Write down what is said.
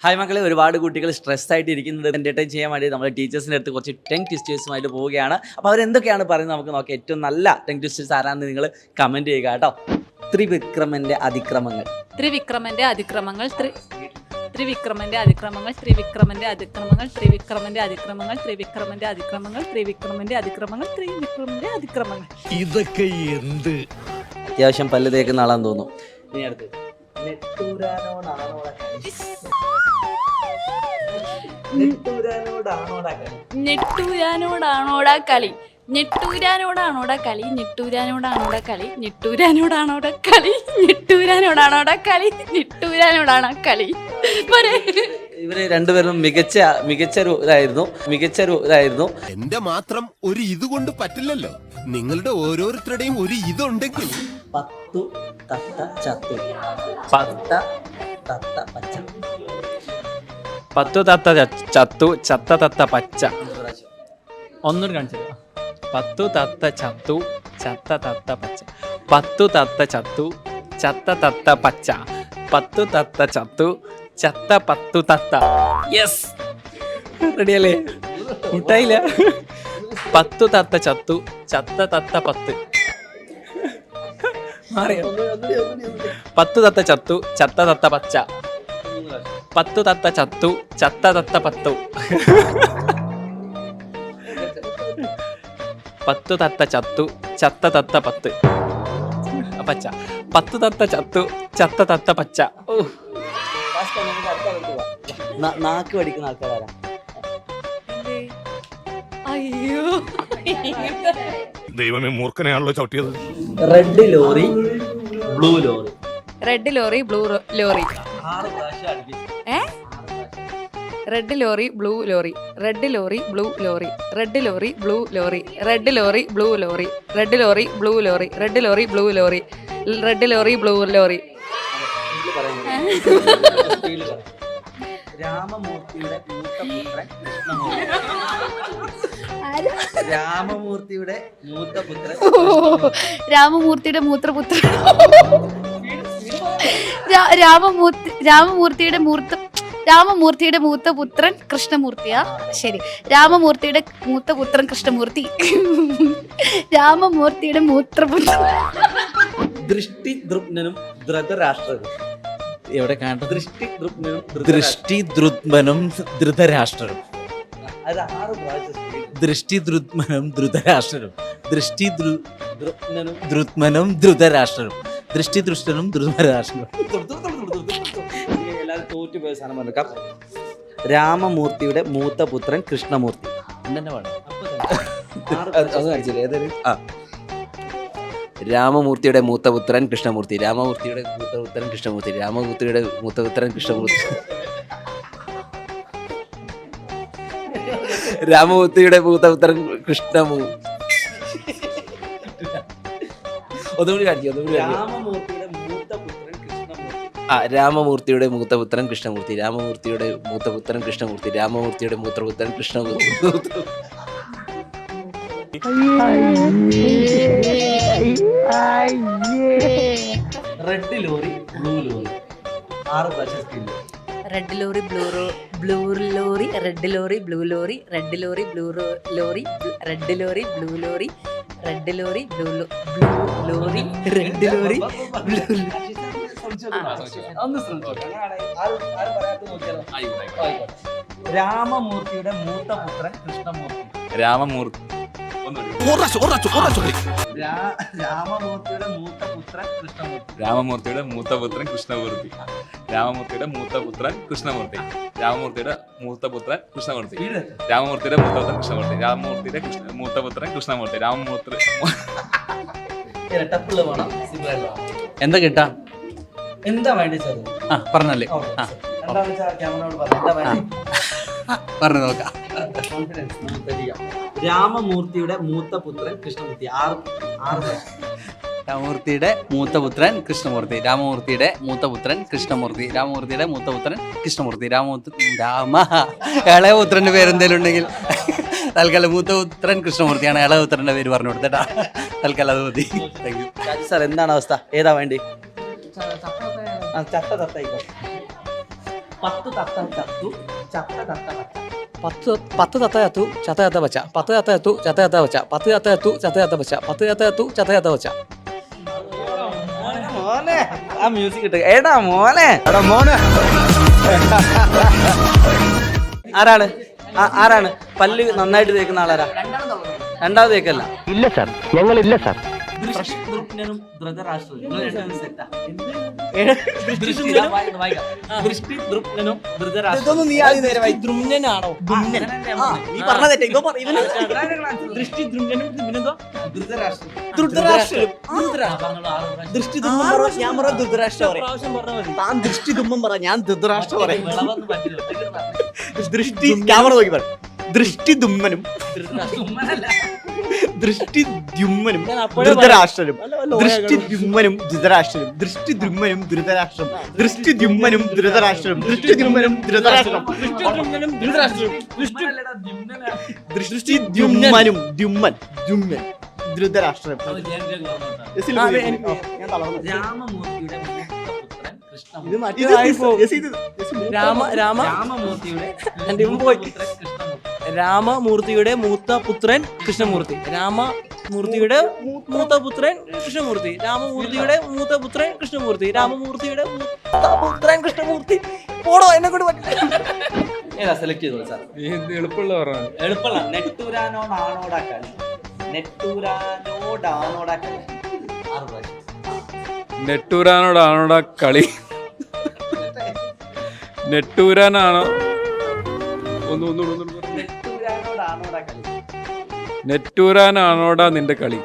Hi മക്കളെ, ഒരുപാട് കുട്ടികൾ സ്ട്രെസ് ആയിട്ട് ഇരിക്കുന്നത് എൻ്റർടൈൻ ചെയ്യാൻ വേണ്ടി നമ്മൾ ടീച്ചേഴ്സിൻ്റെ അടുത്ത് കുറച്ച് ടങ് ട്വിസ്റ്റേഴ്സുമായിട്ട് പോവുകയാണ്. അപ്പോൾ അവരെന്തൊക്കെയാണ് പറയുന്നത് നമുക്ക് നോക്കാം. ഏറ്റവും നല്ല ടങ് ട്വിസ്റ്റേഴ്സ് ആരാണെന്ന് നിങ്ങൾ കമൻറ്റ് ചെയ്യുക കേട്ടോ. ത്രിവിക്രമൻ്റെ അതിക്രമങ്ങൾ. ത്രിവിക്രമന്റെ അതിക്രമങ്ങൾ ത്രിവിക്രമന്റെ അതിക്രമങ്ങൾ ത്രിവിക്രമന്റെ അതിക്രമങ്ങൾ ത്രിവിക്രമന്റെ അതിക്രമങ്ങൾ ത്രിവിക്രമന്റെ അതിക്രമങ്ങൾ ത്രിവിക്രമന്റെ അതിക്രമങ്ങൾ ത്രിവിക്രമന്റെ അതിക്രമങ്ങൾ. ഇതൊക്കെ എന്ത്? അത്യാവശ്യം പല്ല് തേക്കുന്ന ആളാന്ന് തോന്നുന്നു. ഇനി അടുത്ത് നെട്ടൂരാനോടാണോടാ കളി. ഞെട്ടൂരാനോടാണോടാ കളി. ഞെട്ടൂരാനോടാണോടാ കളി. ഞെട്ടൂരാനോടാണോടാ കളി. ഞെട്ടൂരാനോടാണോടാ കളി. ഞെട്ടൂരാനോടാണോടാ കളി. ഞെട്ടൂരാനോടാണോ കളി. ഇവര് രണ്ടുപേരും മികച്ച ഒരു ഇതായിരുന്നു. എന്റെ മാത്രം ഒരു ഇത് കൊണ്ട് പറ്റില്ലല്ലോ. നിങ്ങളുടെ ഓരോരുത്തരുടെയും ഒരു ഇതുണ്ടെങ്കിൽ. പത്തു തത്ത ചത്തു. പത്ത തത്ത പച്ച. പത്തു തത്ത ചത്തു ചത്ത തത്ത പച്ച. ഒന്നൂടി കാണിച്ചു. പത്തു തത്ത ചത്തു ചത്ത തത്ത പച്ച. പത്തു തത്ത ചത്തു ചത്ത തത്ത പച്ച. പത്തു തത്ത ചത്തു ചത്ത പത്തു തത്ത. യെസ്, റെഡിയല്ലേ? മുട്ടായില്ല. പത്തു തത്ത ചത്തു ചത്ത തത്ത പത്ത്. മാറിയോ? പത്തു തത്ത ചത്തു ചത്ത തത്ത പച്ച. പത്തു തത്ത ചത്തു ചത്ത തത്ത പത്തു. പത്തു തത്ത ചത്തു ചത്ത തത്ത പത്ത് പച്ച. പത്തു തത്ത ചത്തു ചത്ത തത്ത പച്ച. നാക്ക് പഠിക്കുന്ന ആൾക്കാരാ. അയ്യോ, ദൈവമേ, മൂർഖനെയാണല്ലോ ചവിട്ടിയത്. Red lorry blue lorry. Red lorry blue lorry. 6 പ്രാവശ്യം അടുപ്പിച്ചു. Red lorry blue lorry. Red lorry blue lorry. Red lorry blue lorry. Red lorry blue lorry. Red lorry blue lorry. Red lorry blue lorry. Red lorry blue lorry. രാമമൂർത്തിയുടെ മൂത്ത പുത്രൻ കൃഷ്ണമൂർത്തി. രാമമൂർത്തിയുടെ മൂത്ത പുത്രൻ. രാമമൂർത്തിയുടെ മൂത്രപുത്രൻ. രാമമൂർത്തിയുടെ മൂത്ത പുത്രൻ കൃഷ്ണമൂർത്തിയാ. ശരി, രാമമൂർത്തിയുടെ മൂത്ത പുത്രൻ കൃഷ്ണമൂർത്തി. രാമമൂർത്തിയുടെ മൂത്രപുത്രൻ. ദൃഷ്ടിദ്രുമ്നനും ധൃതരാഷ്ട്രനും. എവിടെ കാണട്ടെ? ദൃഷ്ടിദ്രുമ്നും ധൃതരാഷ്ട്രരും. അത് 6 പ്രാവശ്യം. ദൃഷ്ടിദ്രുത്മനും ധൃതരാഷ്ട്രരും. ദൃഷ്ടിദ്രുമ്നും ധൃതരാഷ്ട്രരും. ദൃഷ്ടിദൃഷ്ടനും ധൃതരാഷ്ട്രരും. എല്ലാവരും തോറ്റുപോയ സാധനം പറഞ്ഞേക്കാം. രാമമൂർത്തിയുടെ മൂത്ത പുത്രൻ കൃഷ്ണമൂർത്തി. രാമമൂർത്തിയുടെ മൂത്തപുത്രൻ കൃഷ്ണമൂർത്തി. രാമമൂർത്തിയുടെ മൂത്തപുത്രൻ കൃഷ്ണമൂർത്തി. രാമമൂർത്തിയുടെ മൂത്തപുത്രൻ കൃഷ്ണമൂർത്തി. രാമമൂർത്തിയുടെ മൂത്തപുത്രൻ കൃഷ്ണമൂർത്തി. ഒന്നുകൂടി കാണിക്കും. രാമമൂർത്തിയുടെ മൂത്തപുത്രൻ കൃഷ്ണമൂർത്തി. രാമമൂർത്തിയുടെ മൂത്തപുത്രൻ കൃഷ്ണമൂർത്തി. രാമമൂർത്തിയുടെ മൂത്തപുത്രൻ Krishnamurthy. Red lorry blue lorry. 6 പ്രാവശ്യം. Red lorry blue lorry. Red lorry blue lorry. Red lorry blue lorry. Red lorry blue lorry. Red lorry blue lorry. Red lorry blue. രാമമൂർത്തിയുടെ മൂത്ത പുത്രൻ കൃഷ്ണമൂർത്തി. രാമമൂർത്തി. രാമമൂർത്തിയുടെ മൂത്ത പുത്രൻ കൃഷ്ണമൂർത്തി. രാമമൂർത്തിയുടെ മൂത്തപുത്രൻ കൃഷ്ണമൂർത്തി. രാമമൂർത്തിയുടെ മൂത്തപുത്രൻ കൃഷ്ണമൂർത്തി. രാമമൂർത്തിയുടെ മൂത്തപുത്രൻ കൃഷ്ണമൂർത്തി. രാമമൂർത്തിയുടെ മൂത്തപുത്രൻ കൃഷ്ണമൂർത്തി. രാമമൂർത്തിയുടെ മൂത്തപുത്രൻ കൃഷ്ണമൂർത്തി. രാമമൂർത്തി. ഇരട്ടപ്പുള്ള വേണം. എന്താ കിട്ടാ? എന്താ വേണ്ടി സാർ? പറഞ്ഞല്ലേ? പറഞ്ഞു നോക്കാം. രാമമൂർത്തിയുടെ മൂത്ത പുത്രൻ കൃഷ്ണമൂർത്തി. 6 രാമമൂർത്തിയുടെ മൂത്തപുത്രൻ കൃഷ്ണമൂർത്തി. രാമമൂർത്തിയുടെ മൂത്തപുത്രൻ കൃഷ്ണമൂർത്തി. രാമമൂർത്തിയുടെ മൂത്തപുത്രൻ കൃഷ്ണമൂർത്തി. ഇളയപുത്രന്റെ പേരെന്തേലും ഉണ്ടെങ്കിൽ തൽക്കാലം മൂത്തപുത്രൻ കൃഷ്ണമൂർത്തിയാണ്. ഇളയപുത്രന്റെ പേര് പറഞ്ഞു കൊടുത്തേട്ടാ. തൽക്കാലം അത് മതി. Thank you sir. എന്താണ് അവസ്ഥ? ഏതാ വേണ്ടി? ചത്ത തത്തായിക്കോ. 10 തത്ത ചത്തു ചത്ത തത്ത പച്ച. 10 തത്ത ചത്തു ചത്ത ചത്ത പച്ച 10 തത്ത ചത്തു ചത്ത ചത്ത പച്ച 10 തത്ത ചത്തു ചത്ത ചത്ത പച്ച 10 തത്ത ചത്തു ചത്ത ചത്ത പച്ച. മോനെ ആ മ്യൂസിക് കിട്ടുക. എടാ മോനെ ആരാണ് ആരാണ് പല്ല് നന്നായിട്ട് തേക്കുന്ന ആളാരാ? രണ്ടാമത് തേക്കല്ല. ഇല്ല സാർ, ഞങ്ങളില്ല സാർ. ദൃഷ്ടിദ്രുമ്നനും ധൃതരാഷ്ട്രനും. നിങ്ങൾ രണ്ടുപേരും set ആ. ദൃഷ്ടിദ്രുമ്നനും ധൃതരാഷ്ട്രനും. ദ്രുമ്നനാണോ? നീ പറഞ്ഞ തെറ്റ്. ഇപ്പൊ പറ, ഇവന് ദൃഷ്ടി ദ്രുമ്നനും പിന്നെന്തോ ധൃതരാഷ്ട്രം. ധൃതരാഷ്ട്രം. ദൃഷ്ടി ഞാൻ പറ ധൃതരാഷ്ട്ര പറയും. പ്രാവശ്യം പറഞ്ഞാൽ മതി. താൻ ദൃഷ്ടി തുമ്പം പറ, ഞാൻ ധൃതരാഷ്ട്ര പറയും. വിളവൊന്നും പറ്റില്ല. ദൃഷ്ടി ക്യാമറ നോക്കി പറ. ദൃഷ്ടി ദുമ്മനും ഉമ്മനല്ല. ദൃഷ്ടി ദ്യുമ്മനും ഞാൻ അപ്പോഴേ ധൃതരാഷ്ട്രനും. വല്ല വല്ല ദൃഷ്ടി ദ്യുമ്മനും ധൃതരാഷ്ട്രനും. ദൃഷ്ടി ദ്യുമ്മനും ധൃതരാഷ്ട്രം. ദൃഷ്ടി ദ്യുമ്മനും ധൃതരാഷ്ട്രം. ദൃഷ്ടി ദ്യുമ്മനും ധൃതരാഷ്ട്രം. ദ്രുമ്നനും ധൃതരാഷ്ട്രം. ഉമ്മനല്ലടാ, ദ്യുമ്നനാ. ദൃഷ്ടി ദ്യുമ്മനും ദ്യുമ്മൻ ദ്യുമ്മൻ ധൃതരാഷ്ട്രം. അത് ജയൻ പറഞ്ഞതാ. യെസിൽ അതെ, പോയി. എനിക്ക് ഞാൻ തളർന്നു. രാമമൂർത്തിയുടെ മൂത്തപുത്രൻ കൃഷ്ണമൂർത്തി. ഇത് ഇത് മറ്റേതായി പോകും. യെസ് ഇത് യെസ് രാമമൂർത്തിയുടെ എൻ്റെ മുമ്പ് പോയി. മൂത്തപുത്രൻ കൃഷ്ണമൂർത്തി. രാമമൂർത്തിയുടെ മൂത്ത പുത്രൻ കൃഷ്ണമൂർത്തി. രാമമൂർത്തിയുടെ മൂത്ത പുത്രൻ കൃഷ്ണമൂർത്തി. രാമമൂർത്തിയുടെ മൂത്ത പുത്രൻ കൃഷ്ണമൂർത്തി. രാമമൂർത്തിയുടെ മൂത്ത പുത്രൻ കൃഷ്ണമൂർത്തി. പോടോ, എന്നെ കൊണ്ട് പറ്റില്ല. ഏതാ സെലക്ട് ചെയ്തോളൂ സാർ. എളുപ്പമുള്ള പറഞ്ഞു. എളുപ്പമല്ല. നെട്ടൂരാനോടാണോടാ കളി. നെട്ടൂരാനോടാണോടാ കളി. 6 പ്രാവശ്യം. നെട്ടൂരാനോടാണോടാ കളി? നെട്ടൂരാനാണോ? ഒന്ന് നെട്ടൂരാനോടാണോടാ കളി. നെട്ടൂരാനാണോടാ നിന്റെ കളി?